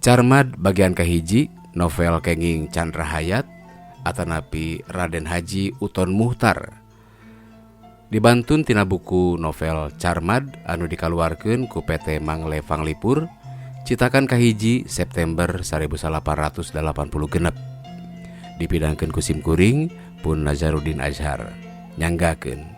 Carmad bagian kahiji novel kenging Chandra Hayat atanapi Raden Haji Uton Muhtar. Dibantun tina buku novel Carmad anu dikaluarkeun ku PT Mangle Fanglipur citakan kahiji September 1886. Dipidangkeun ku Sim Kuring pun Nazaruddin Azhar nyanggakeun.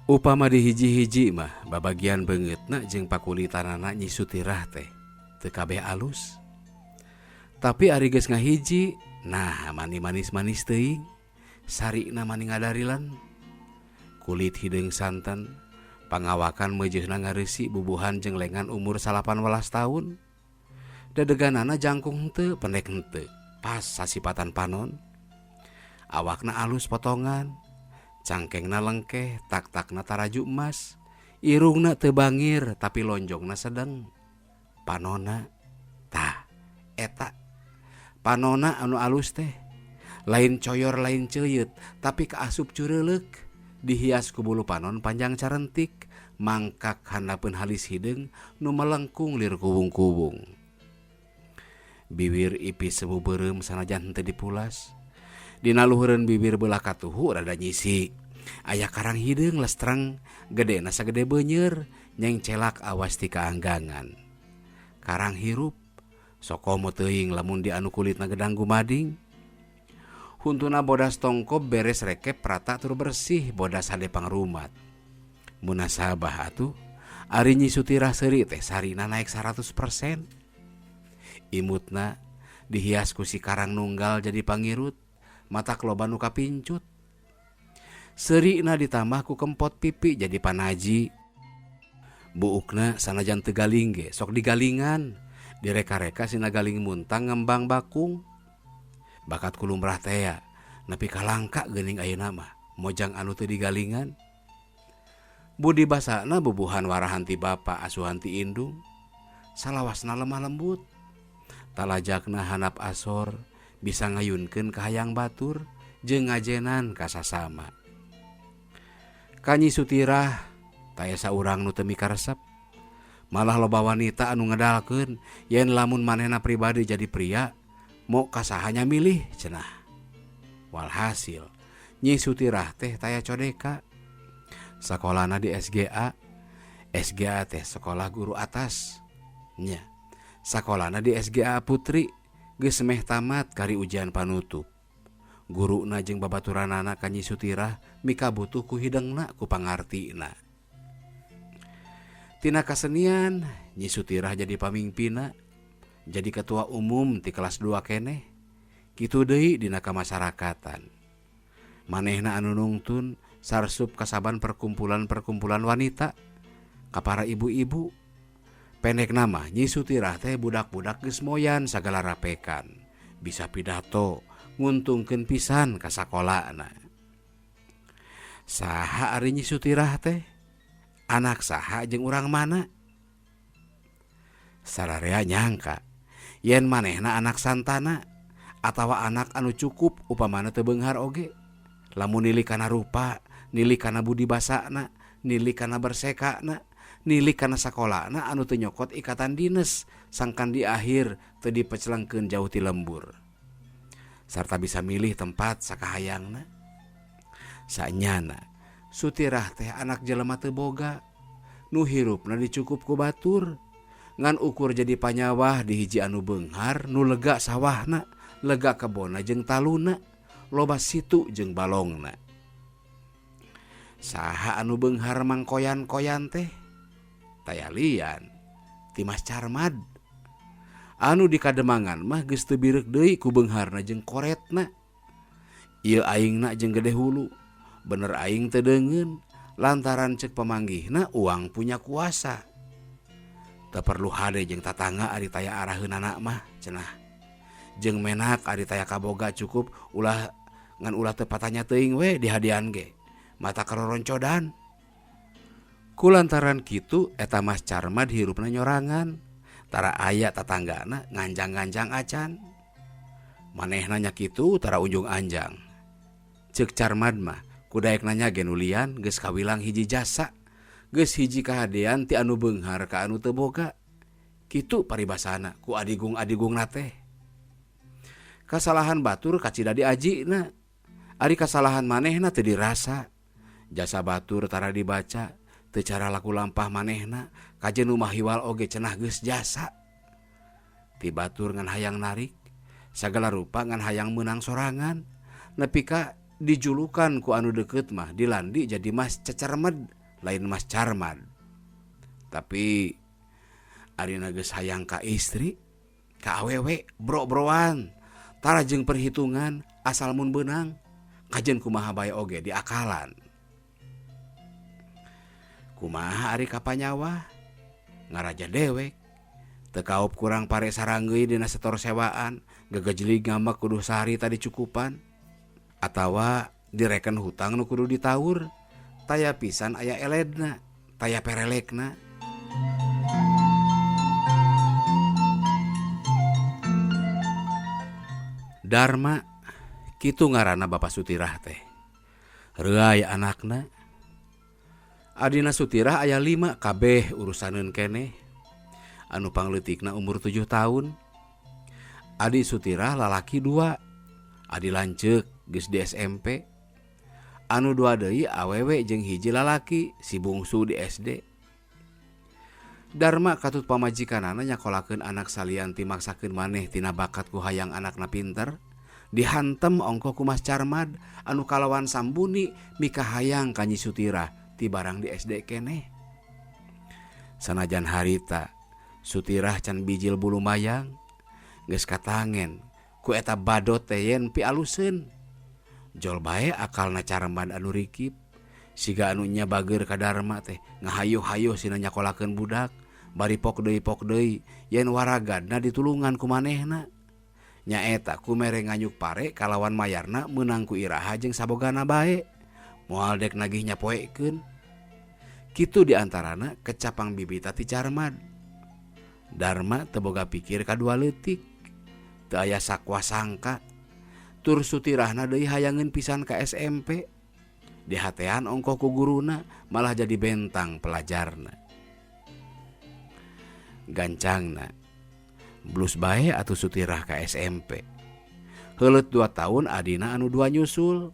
Upama di hiji-hiji mah babagian beungeutna jeung pakulitanana Nyi Sutirah teh teu kabeh alus. Tapi ari geus ngahiji, nah mani manis-manis teuing, sarina mani ngadarilan. Kulit hideung santen, pangawakan meujeuhna ngareusi bubuhan jeung lengan umur 18 tahun. Dadeganana jangkung henteu, pendek henteu, pas sasipatan panon. Awakna alus potongan. Cangkengna lengkeh, tak-takna taraju emas, irungna teu bangir tapi lonjongna sedeng. Panona, tah, eta. Panona anu alus teh, lain coyor lain ceuyeut, tapi kaasup cureuleuk, dihias ku bulu panon panjang carentik, mangkak handapeun halis hideung nu melengkung lir kubung-kubung. Bibir ipis semu beureum sanajan henteu dipulas. Dina luhureun bibir belah katuhu rada nyisi. Aya karang hideung lestreng gedena sagede beunyeur nyeng celak awas ti kaanggangan. Karang hirup sokomo teuing lamun di anu kulitna gedang gumading. Huntuna bodas tongkop beres rekep rata tur bersih bodas hade pangrumat. Munasabah atuh ari Nyi Sutirah seuri teh sarina naek 100%. Imutna dihias ku si karang nunggal jadi pangirut. Mata kloban nu kapincut. Seurina ditambah ku kempot pipi jadi panaji. Buukna sanajan teu galing ge sok digalingan. Direka-reka sina galing muntang ngembang bakung. Bakat kulumrah teh nepi ka langka geuning ayeuna mah mojang anu teu digalingan. Budi basana bubuhan warahan ti bapa asuhan ti indung. Salawasna lemah lembut. Talajakna handap asor. Bisa ngayunkeun ka hayang batur jeung ngajenan ka sasama. Ka Nyi Sutirah taya saurang nu teu mikaresep. Malah loba wanita anu ngedalkeun yen lamun manehna pribadi jadi pria mo kasahanya milih cenah. Walhasil Nyi Sutirah teh taya codeka. Sakolana di SGA. SGA teh sekolah guru atas. Nya. Sakolana di SGA Putri. Geus meh tamat kari ujian panutup. Guruna jeung babaturanana ka Nyi Sutirah mika butuh ku hideungna ku pangartina. Tina kasenian Nyi Sutirah jadi pamingpina, jadi ketua umum ti kelas 2 keneh. Kitu deui dina kamasyarakatan. Manehna anu nungtun sarsup kasaban perkumpulan-perkumpulan wanita ka para ibu-ibu. Pendek nama Nyi Sutirah teh budak-budak geus moyan sagala rapekan. Bisa pidato, nguntungkeun pisan ka sakolana. Saha ari Nyi Sutirah teh? Anak saha jeung urang mana? Sararea nyangka yen manehna anak santana atawa anak anu cukup upamana teu beunghar oge. Lamun nili kana rupa, nili kana budi basana, nili kana bersekana, nili kana sakolana anu teu nyokot ikatan dinas sangkan di akhir teu dipecelengkeun jauh ti lembur. Sarta bisa milih tempat sakahayangna. Sanyana Sutirah teh anak jelema teu boga, nu hirupna dicukup ku batur, ngan ukur jadi panyawah di hiji anu beunghar nu lega sawahna, lega kebona jeung taluna, loba situ jeung balongna. Saha anu beunghar mangkoyan-koyan teh? Taya lian ti Mas Carmad. Anu di Kademangan mah geus teu bireuk deui ku beungharna jeung koretna. Ieu aingna jeung gede hulu. Bener aing teu deungeun lantaran ceuk pamanggihna uang punya kuasa. teu perlu hade jeung tatangga ari taya araheunana mah cenah. Jeung menak ari taya kaboga cukup ulah ngan ulah teu patanya teuing we dihadian ge. Mata karoroncodan. Kulantaran kitu eta Mas Carmad hirupna nyorangan. Tara aya tatanggana nganjang-nganjang acan. Manehna nya kitu tara unjung anjang. Ceuk Carmad mah kudaek nanya genulian geus kawilang hiji jasa. Geus hiji kahadean ti anu beunghar ka anu teu boga. Kitu paribasana ku adigung-adigungna teh. Kasalahan batur kacida di ajina. Ari kasalahan manehna teu dirasa. Jasa batur tara dibaca, teu cara laku lampah manehna, kajen nu mahiwal oge cenah geus jasa. Ti batur ngan hayang narik, sagala rupa ngan hayang menang sorangan, nepi ka dijulukan ku anu deukeut mah dilandi jadi Mas Cecermed, lain Mas Carmad. Tapi arina geus hayang ka istri, ka awewe, bro-broan, tara jeung perhitungan asal mun beunang, kajen kumaha bae oge diakalan. Kumaha ari kapanyawa ngaraja dewek teu kaop kurang pare saranggeui dina setor sewaan gegejlig ngambek kudu sehari tadi cukupan atawa direken hutang nu kudu ditaur taya pisan aya eledna taya perelekna. Darma kitu ngaranna Bapak Sutirah teh. Reuay anakna. Adina Sutirah aya 5 kabeh urusaneun keneh. Anu pangleutikna umur 7 tahun. Adi Sutirah lalaki 2. Adi lanceuk geus di SMP. Anu 2 deui awewe jeung hiji lalaki si bungsu di SD. Darma katut pamajikanana nyakolakeun anak salian ti maksakeun maneh tina bakat ku hayang anakna pinter. Dihantem ongko ku Mas Carmad anu kalawan sambuni mika hayang ka Nyi Sutirah ti barang di SD keneh. Sanajan harita Sutirah can bijil bulu mayang geus katangen ku eta badot teh yen pi aluseun. Jol bae akalna Carmad anu rikip siga anu nya bageur ka Darma teh ngahayu-hayu sina nyakolakeun budak bari pok deui yen waragadna ditulungan ku manehna. Nyaeta ku mere nganyuk pare kalawan mayarna meunang ku iraha jeung sabogana bae. Moal dek nagih nyapoekeun. Kitu diantarana kecapang bibita ti Carmad. Darma teu boga pikir kadua leutik. Teu aya sakwa sangka. Tur Sutirahna deui hayangeun pisan ka SMP. Dihatean ongkoh ku guruna malah jadi bentang pelajarna. Gancangna blus bae atuh Sutirah ka SMP. Heuleut 2 tahun adina anu 2 nyusul.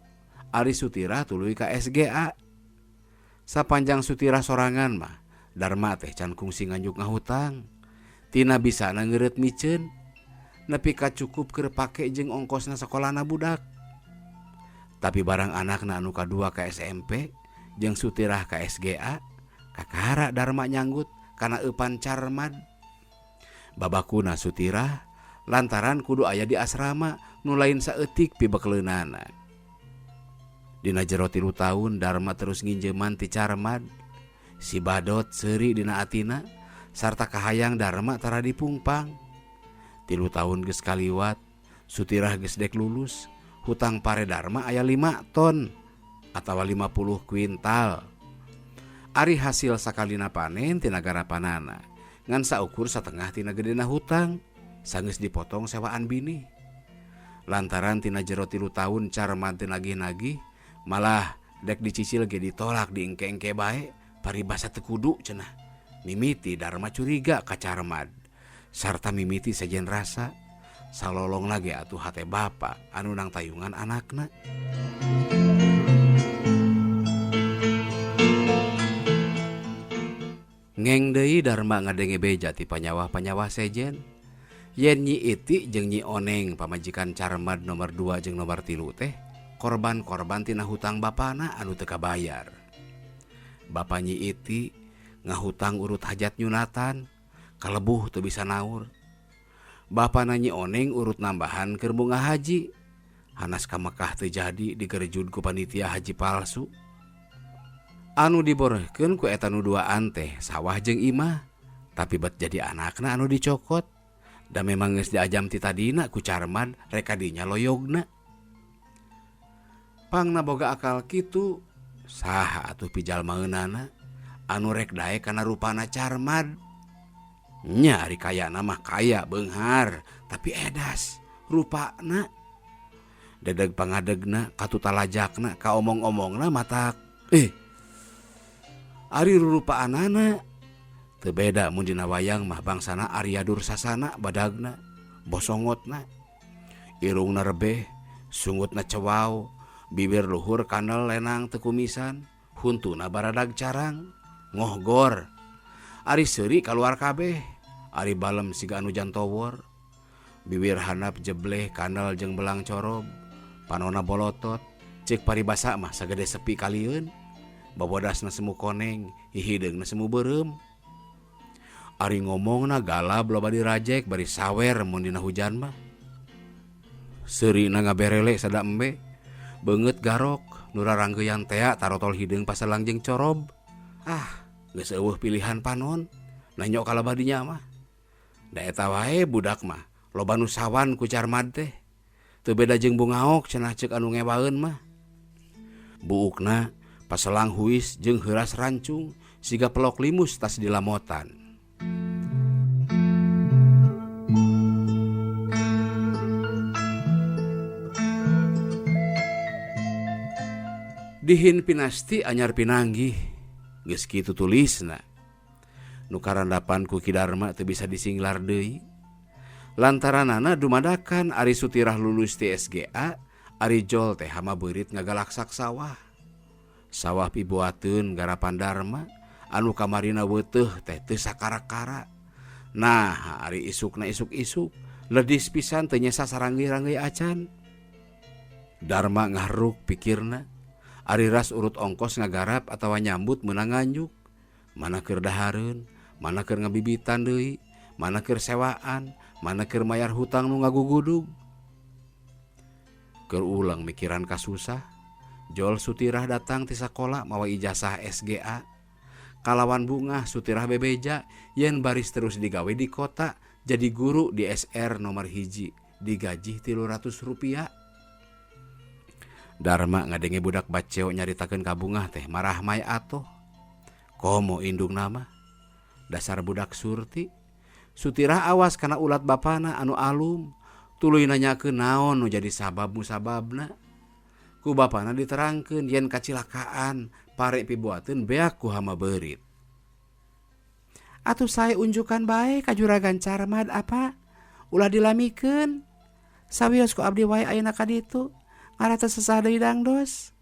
Ari Sutirah tuluy ka SGA. Sapanjang Sutirah sorangan mah Darma teh can kungsi nganjuk ngahutang. Tina bisana ngeureut miceun nepi ka cukup keur pake jeung ongkosna sakolahna budak. Tapi barang anakna anu kadua ka SMP jeung Sutirah ka SGA, kakara Darma nyanggut kana eupan Carmad. Babakuna Sutirah lantaran kudu aya di asrama nu lain saeutik pibekleunana. Dina jero 3 tahun Darma terus nginjeman ti Carmad. Si badot seuri dina atina sarta kahayang Darma tara dipungpang. 3 tahun geus kaliwat Sutirah geus dek lulus. Hutang pare Darma aya 5 ton atawa 50 kuintal. Ari hasil sakalina panen tina garapanana ngan saukur satengah tina gedena hutang sanggeus dipotong sewaan bini. Lantaran tina jero 3 tahun Carmad teu nagih-nagih malah dek dicicil ge ditolak diengke-engke bae paribasa teu kudu cenah. Mimiti Darma curiga ka Carmad sarta mimiti sejen rasa salolong lagi atuh hate bapa anu nang tayungan anakna. Ngeng deui Darma ngadenge beja ti panyawah-panyawah sejen. Yen Nyi Iti jeung Nyi Oneng pamajikan Carmad nomor 2 jeung nomor 3 teh korban-korban tina hutang bapana anu teu kabayar. Bapa Nyi Iti ngahutang urut hajat nyunatan, kalebuh teu bisa naur. Bapana Nyi Oneng urut nambahan keur bunga haji. Hanas ka Mekah teu jadi digerejud ku panitia haji palsu. Anu diborehkeun ku eta nu duaan teh sawah jeung imah. Tapi bet jadi anakna anu dicokot. Da memang geus diajam ti tadina ku Carmad rek kadinya loyogna. Pangna boga akal kitu, saha atuh pijalmaeunana anu rek daek kana rupana Carmad. Nya ari kayana mah kaya beunghar, tapi edas rupana. Dedeg pangadegna katutalajakna ka omong-omongna matak ari rurupaanana teu beda mun dina wayang mah bangsana Arya Dursasana badagna bosongotna irungna rebeh sungutna cewau bibir luhur kandel lenang teu kumisan huntuna baradag carang ngohgor ari seuri kaluar kabeh ari balem siga anu jantowor bibir handap jebleh kandel jeung belang corob panona bolotot cek paribasa mah sagede sepi kalieun babodasna semu koneng hihideungna semu beureum ari ngomongna galab loba dirajek bari sawer mun dina hujan mah seurina ngaberele sada embe beungeut garok nu raranggeuyan tea tarotol hideung pasalang jeung corob geus eueuh pilihan panon nanyok kalebah dinya mah da eta wae budak mah loba nu sawan ku Carmad teh teu beda jeung bungaok cenah ceuk anu ngewaeun mah. Buukna paselang huis jeung heuras rancung siga pelok limus tas dilamotan. Dihin pinasti anyar pinanggih geus kitu tulisna. Nu karandapan ku Ki Darma teu bisa disinglar deui. Lantaranana dumadakan ari Sutirah lulus ti SGA, ari Jol teh hama beurit ngagalaksak sawah. Sawah pibuateun garapan Darma, anu kamarina weuteuh teh teu sakara-kara. Nah, ari isukna isuk-isuk, ledis pisan teu nyesa saranggi-ranggi acan. Darma ngahruk pikirna, ari ras urut ongkos ngagarap atawa nyambut meunang nganjuk. Mana keur dahareun, mana keur ngabibitan deui, mana keur sewaan, mana keur mayar hutang nu ngagugudug. Keur ulang mikiran kasusah, Jol Sutirah datang ti sakola mawa ijazah SGA. Kalawan bungah Sutirah bebeja yen baris terus digawe di kota jadi guru di SR nomor 1 digaji Rp300. Darma ngadenge budak baceo nyaritakeun ka bungah teh marah may atoh. Komo indung nama dasar budak surti. Sutirah awas kana ulat bapana anu alum, tuluy nanyakeun naon nu jadi sabab musababna. Ku bapana diterangkeun yen kacilakaan pare pibuateun beak ku hama beurit. Atuh sae unjukan bae ka Juragan Carmad apa? Ulah dilamikeun. Sawios ku abdi wae ayeuna ka ditu, ngarata sesah deui dangdos.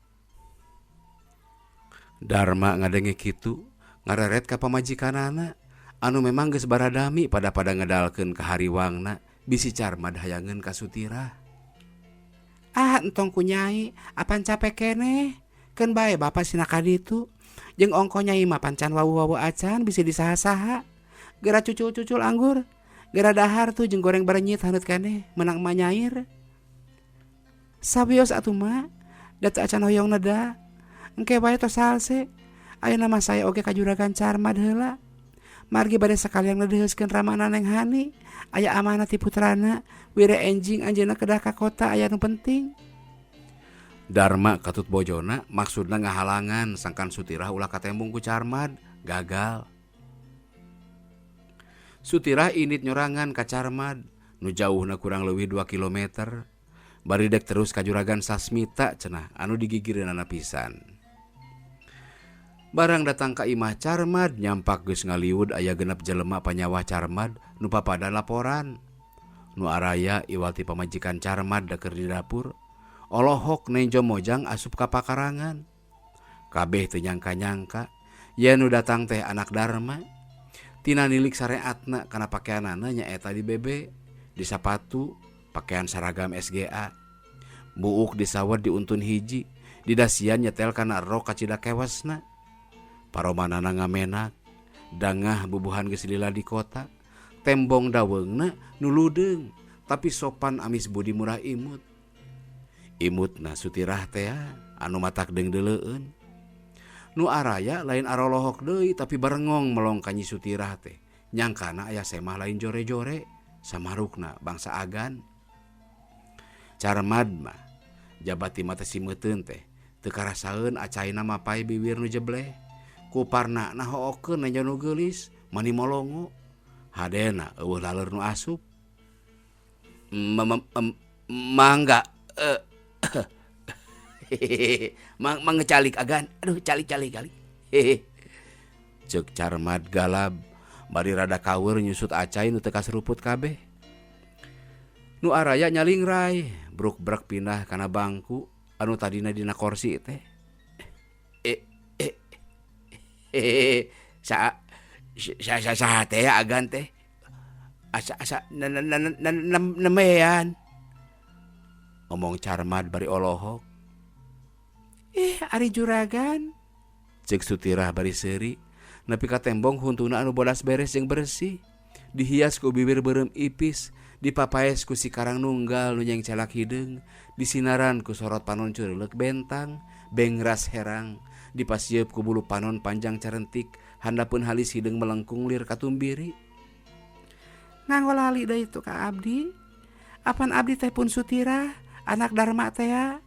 Darma ngadenge kitu, ngareret ka pamajikanana anu memang geus baradami pada ngedalkeun ka hariwangna bisi Carmad hayangeun ka Sutirah. Entong ku nyai, apan capek keneh. Keun bae bapa sina ka ditu. Jeung ongko nyai mah pancan wawu-wawu acan bisi disaha-saha. Gera cucul-cucul anggur, gera dahar tuh jeung goreng berenyit haneut keneh menang mah nyair. Sabios atuh mah, da teu acan hoyongna da. Engke bae tos salse. Ayeuna mah saya oge ka Juragan Carmad heula. Margi bade sakalian ngeudeuskeun ramana Neng Hani, aya amanah ti putrana, wire enjing anjeunna kedah ka kota aya nu penting. Darma katut bojona maksudna ngahalangan sangkan Sutirah ulah katembung ku Carmad, gagal. Sutirah indit nyorangan ka Carmad, nu jauhna kurang leuwih 2 kilometer. Bari dek terus ka Juragan Sasmita cenah anu digigireunana pisan. Barang datang ka imah Carmad nyampak geus ngaliwud aya genep jelema panyawah Carmad nu papada laporan. Nu araya iwal ti pamajikan Carmad da keur di dapur. Olohok nenjo mojang asup ka pakarangan. Kabeh teu nyangka-nyangka yen nu datang teh anak Darma. Tina nilik sareatna kana pakeanana nyaeta di bebe, di sapatu, pakaian seragam SGA. Buuk disawat di untun hiji, di dasian nyetel kana rok kacida kewesna. Paromanana ngamenak, dangah bubuhan geus lila di kota, tembong daweungna nu ludeung, tapi sopan amis budi murah imut. Imutna Sutirah teh anu matak deungleueun. Nu araya lain arolohok deui tapi barengong melong ka Nyi Sutirah teh, nyangkana aya semah lain jore-jore samarukna bangsa agan. Carmad mah jabat ti mata simeuteun teh teu karasaeun acaina mapai bibir nu jebleh. Ku parnana hookeun nanja nu geulis mani molongo. Hadena eueuh laleur nu asup. Mangga mangga calik agan. Aduh calik. Ceuk Carmad galab bari rada kawer nyusut acai nu teu kaseruput kabeh. Nu araya nyaling rai, bruk-brak pindah kana bangku anu tadina dina kursi teh. Sa teh agan teh. Asa nemean. Ngomong Carmad bari olohok. Ari juragan. Ceuk Sutirah bari seuri, nepi ka tembong huntuna anu bodas beres jeung bersih. Dihias ku bibir beureum ipis, dipapaes ku si Karang Nunggal nu nyengcelak hideung, disinaran ku sorot panon cureulek bentang, bengras herang, dipasieup ku bulu panon panjang carentik, handapun halis hideung melengkung lir katumbiri. Nganggo lali deui itu ka abdi. Apan abdi teh pun Sutirah, anak Darma teh ya.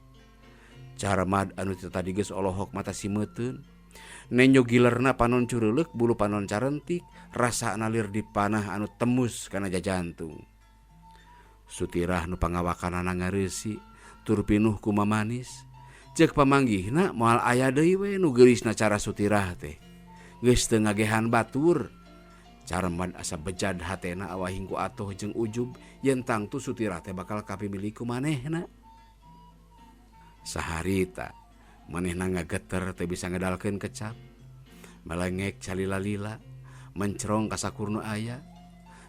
Carmad anu tadi geus olohok mata simeuteun. Nenyo gilerna panon cureulek bulu panon carentik, rasa nalir di panah anu temus kana jajantung. Sutirah nu pangawakanana ngareusi, tur pinuh ku mamanis. Ceuk pamanggihna moal aya deui we nu geulisna cara Sutirah teh. Geus teu ngagehan batur. Carmad asa bejad hatena awahing ku atoh jeung ujub yen tangtu Sutirah teh bakal kapimilih ku manehna. Saharita manehna ngageter teu bisa ngedalkeun kecap. Melengek calila-lila, mencrong ka sakurnu aya.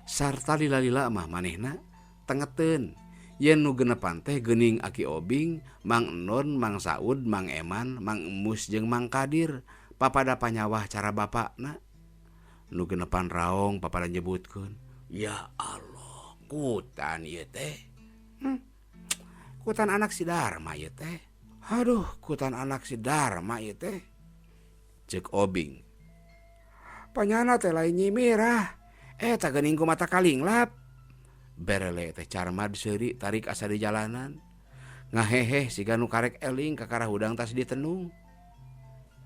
Sarta lila-lila mah manehna tengeteun. Yen nu genepan teh geuning Aki Obing, Mang Enon, Mang Saud, Mang Eman, Mang Emus jeung Mang Kadir, papada panyawah cara bapakna. Nu genepan raong papada nyebutkeun, ya Allah, kutan ieu teh. Kutan anak si Darma ieu teh. Aduh, kutan anak si Darma ieu teh. Ceuk Obing. Panyana teh lain nyimirah. Eta geuning ku mata kalinglap. Berele teh Carmad seuri tarik asa di jalanan. Ngaheheh siga nu karek eling ka karahudang tas ditenung.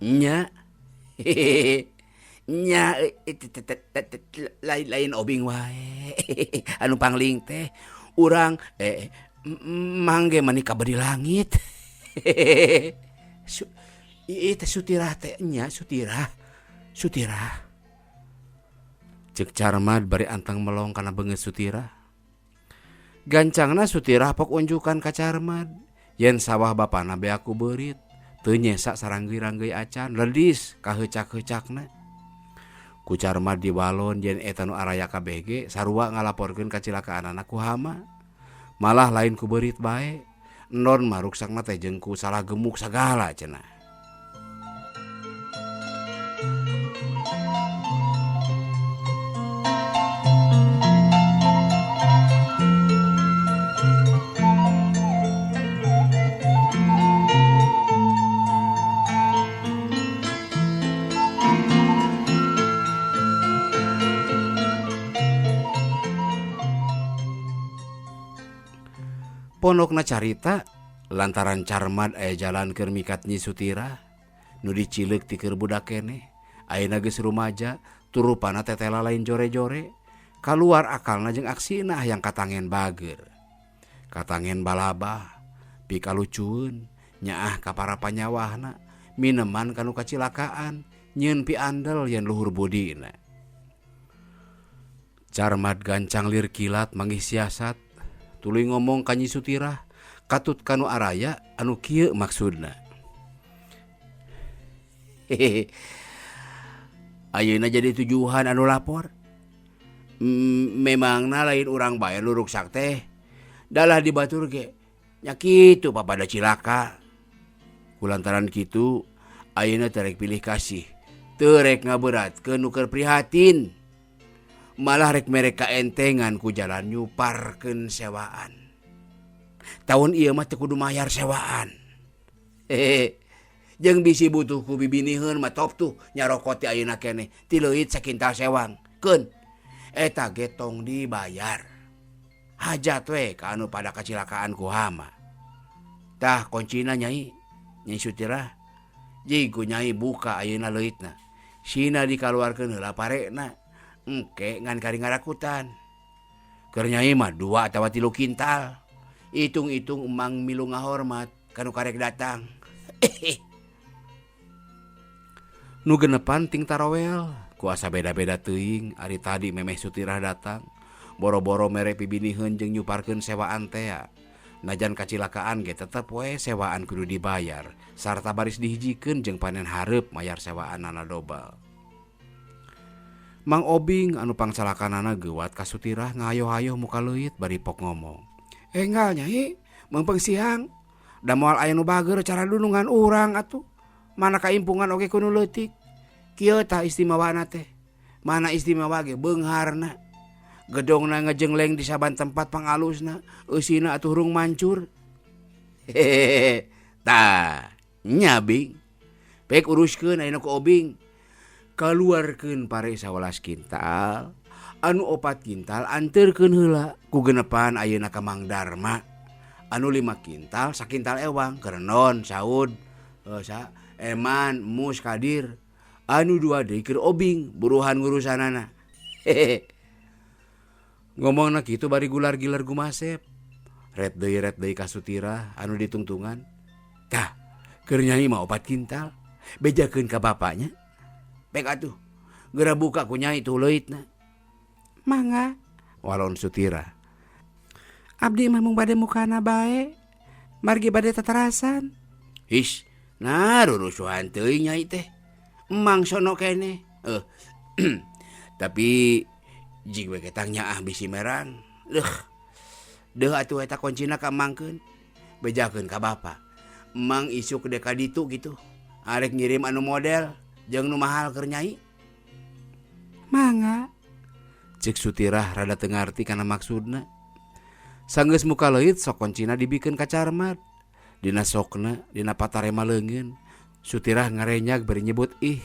Nya. Nya lain Obing wae. Anu pangling teh urang mangge manika bedi langit. Ieu teh Sutirah teh nya Sutirah. Ceuk Carmad bari anteng melong kana beungeut Sutirah. Gancangna Sutirah pok unjukan ka Carmad. Yen sawah bapana bea ku beurit, teu nyesa saranggi-ranggi acan, ledis ka heucak-heucakna. Ku Carmad dibalon yen eta nu araya kabeh ge sarua ngalaporkeun kacilakaanana ku hama. Malah lain ku beurit bae. Enon mah ruksakna teh jeung ku salah gemuk sagala cenah. Pondokna carita lantaran Carmad aya jalan keur mikat Nyi Sutirah nu dicileuk ti keur budak keneh. Ayeuna geus rumaja, turupana tetela lain jore-jore. Kaluar akalna jeung aksina yang katangen bager. Katangen balabah, pi kalucueun, nyaah ka para panyawahna, mineman kanu kacilakaan, nyieun pi andel yen luhur budina. Carmad gancang lir kilat manggih siasat. Tuluy ngomong ka Nyi Sutirah, katut kanu araya anu kieu maksudna. Ayeuna jadi tujuan anu lapor. Memangna lain urang bae lu ruksak teh. Dalah dibatur ge nya kitu papada cilaka. Kulantaran kitu ayeuna teu rek pilih kasih, teu rek ngaberatkeun nu keur prihatin. Malah rek mereka entengan ku jalan nyuparkeun sewaan. Tahun ieu mah teu kudu mayar sewaan. Jeung bisi butuh ku bibiniheun mah top tuh nyarokot ti ayeuna keneh ti leuit sakintal sewang. Keun Eta getong dibayar. Hajat we ka anu pada kecelakaan ku hama. Tah kuncina nyai, Nyai Sutirah. Jigu nyai buka ayeuna leutna. Sina dikaluarkeun heula parekna. Engke ngan kari ngarakutan. Keur nyai mah 2 atawa 3 kintal. Hitung-hitung emang milu ngahormat kanu karek datang. Nu genepan ting tarawel. Kuasa beda-beda teuing ari tadi memeh Sutirah datang. Boro-boro mere pibiniheun jeung nyuparkeun sewaan tea. Najan kacilakaan ge tetep we sewaan kudu dibayar. Sarta baris dihijikeun jeung panen hareup mayar sewaanana dobal. Mang Obing anu pangcalakanana geuwat ka Sutirah ngayoh-ayoh muka leuit bari pok ngomong. Enggal nyai, meungpeung siang. Da moal aya nu bager cara dunungan urang atuh. Mana kaimpungan oge kudu leutik. Kieu tah istimewana teh. Mana istimewa ge beungharna. Gedongna ngejengleng di saban tempat pangalusna, eusina atuh hurung mancur. Hehehe. Tah, nya Bing. Pek uruskeun ayeuna ku Obing. Kaluarkeun pare 11 kintal. Anu 4 kintal anterkeun heula ku genepan ayeuna ka Mang Darma. Anu 5 kintal sakintal ewang keur naon saud. Eman, Mus, Kadir. Anu 2 deui keur Obing buruhan ngurusanana. Hehehe. Ngomongna kitu bari gular-gilar gumasep. Ret deui ka Sutirah anu ditungtungan. Tah, keur nyai mah 4 kintal. Bejakeun ka bapaknya. Pek atuh, geura buka ku nyai tuh leuitna. Mangga, walon Sutirah. Abdi mah mung bade mukana bae. Margi bade tatarasan. Ish, nah rurusuhan teuing nyai teh. Emang sono kene. Tapi jig we ketang nyaah bisi merang. Deuh atuh eta kuncina ka emangkeun. Bejakeun ka bapa. Emang isuk dek ka ditu gitu. Arek ngirim anu model jeung nu mahal keur nyai. Mangga. Cek Sutirah rada teu ngarti kana maksudna. Sanggeus muka leuit sok kuncina dibikeun ka Carmat. Dina sokna, dina patarema leungeun. Sutirah ngarenyag bari nyebut ih.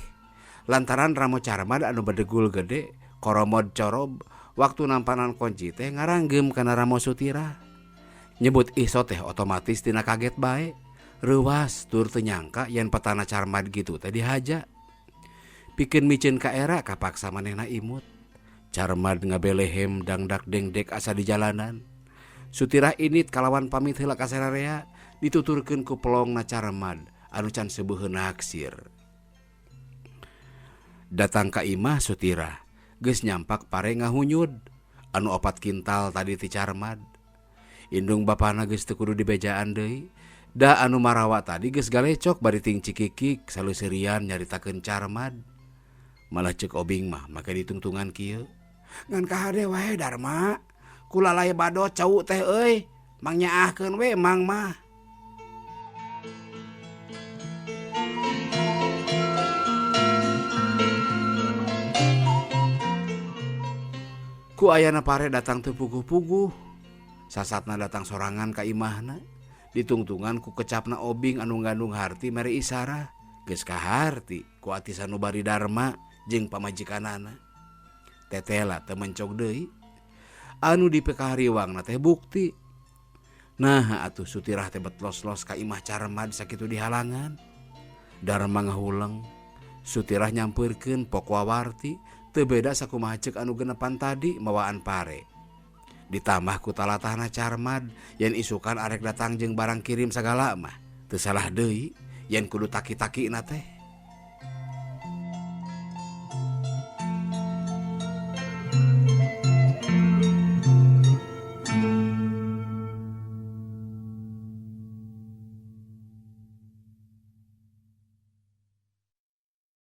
Lantaran ramo Carmat anu bedegul gede, koromod corob, waktu nampanan kunci teh ngaranggem kana ramo Sutirah. Nyebut ih so teh otomatis tina kaget bae. Reuwas tur teu nyangka yen petana Carmat gitu teh dihaja. Pikeun miceun ka era kapaksa manehna imut. Carmat ngabelehem dangdak dengdek asa di jalanan. Sutirah init kalawan pamit heula ka sararea dituturkeun ku pelongna Carmat anu can sebeuheun naksir. Datang ka imah Sutirah geus nyampak pare ngahunyud anu 4 kintal tadi ti Carmat. Indung bapana geus teu kudu dibejaan deui. Da anu marawa tadi geus galecok bari ting cikikik saluserian nyaritakeun Carmat. Malah ceuk Obing mah make ditungtungan kieu. Ngan kahade wae Darma. Kulalay badot cau teh euy. Mang nyaahkeun we mang mah. Ku ayana pare datang teu puguh-puguh. Sasatna datang sorangan ka imahna. Ditungtungan ku kecapna Obing anu ngandung harti mere isarah. Geus kaharti ku atis anu bari Darma jeung pamajikanana. Tetela teu mencog deui. Anu dipekahariwangna teh bukti. Nah atuh Sutirah teh betlos-los ka imah Carmat sakitu dihalangan. Darma ngahuleng. Sutirah nyampeurkeun pok wawarti teu beda sakumaha ceuk anu genepan tadi mawaan pare. Ditambah ku talatahna Carmat yen isukan arek datang jeung barang kirim sagala mah teu salah deui yen kudu taki-takina teh.